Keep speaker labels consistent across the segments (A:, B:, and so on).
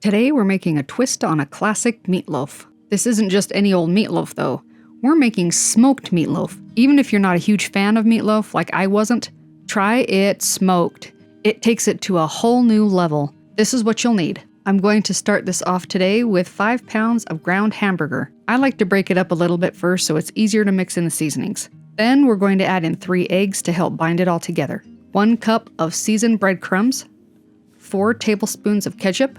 A: Today we're making a twist on a classic meatloaf. This isn't just any old meatloaf though. We're making smoked meatloaf. Even if you're not a huge fan of meatloaf like I wasn't, try it smoked. It takes it to a whole new level. This is what you'll need. I'm going to start this off today with 5 pounds of ground hamburger. I like to break it up a little bit first so it's easier to mix in the seasonings. Then we're going to add in 3 eggs to help bind it all together. 1 cup of seasoned breadcrumbs, 4 tablespoons of ketchup,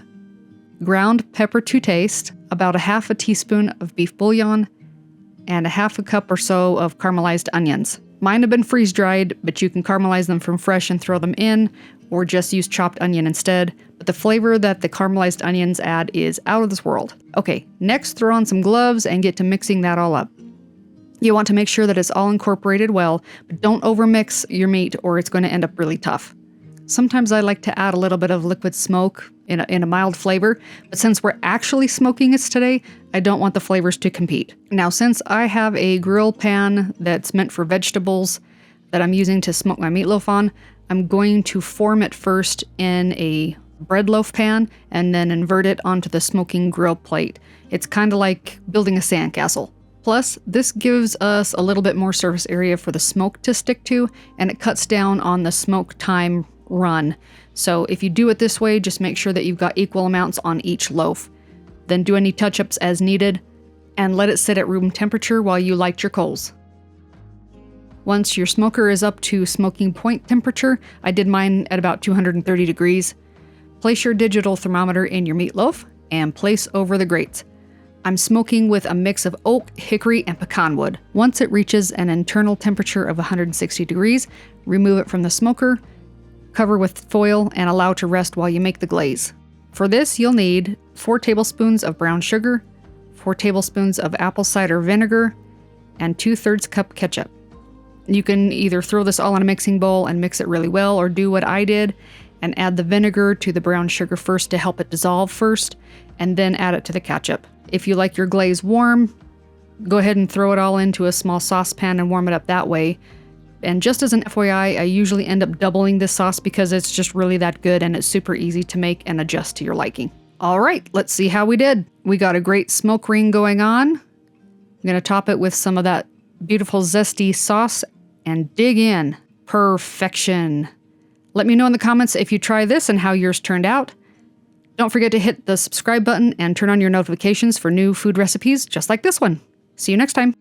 A: ground pepper to taste, about a half a teaspoon of beef bouillon, and a half a cup or so of caramelized onions. Mine have been freeze-dried, but you can caramelize them from fresh and throw them in, or just use chopped onion instead, but the flavor that the caramelized onions add is out of this world. Okay, next throw on some gloves and get to mixing that all up. You want to make sure that it's all incorporated well, but don't overmix your meat or it's going to end up really tough. Sometimes I like to add a little bit of liquid smoke in a mild flavor, but since we're actually smoking it today, I don't want the flavors to compete. Now, since I have a grill pan that's meant for vegetables that I'm using to smoke my meatloaf on, I'm going to form it first in a bread loaf pan and then invert it onto the smoking grill plate. It's kind of like building a sandcastle. Plus, this gives us a little bit more surface area for the smoke to stick to, and it cuts down on the smoke time run. So if you do it this way, just make sure that you've got equal amounts on each loaf. Then do any touch-ups as needed, and let it sit at room temperature while you light your coals. Once your smoker is up to smoking point temperature, I did mine at about 230 degrees, place your digital thermometer in your meatloaf and place over the grates. I'm smoking with a mix of oak, hickory, and pecan wood. Once it reaches an internal temperature of 160 degrees, remove it from the smoker, cover with foil, and allow to rest while you make the glaze. For this, you'll need 4 tablespoons of brown sugar, 4 tablespoons of apple cider vinegar, and 2/3 cup ketchup. You can either throw this all in a mixing bowl and mix it really well, or do what I did and add the vinegar to the brown sugar first to help it dissolve first, and then add it to the ketchup. If you like your glaze warm, go ahead and throw it all into a small saucepan and warm it up that way. And just as an FYI, I usually end up doubling this sauce because it's just really that good and it's super easy to make and adjust to your liking. All right, let's see how we did. We got a great smoke ring going on. I'm gonna top it with some of that beautiful zesty sauce and dig in. Perfection. Let me know in the comments if you try this and how yours turned out. Don't forget to hit the subscribe button and turn on your notifications for new food recipes just like this one. See you next time.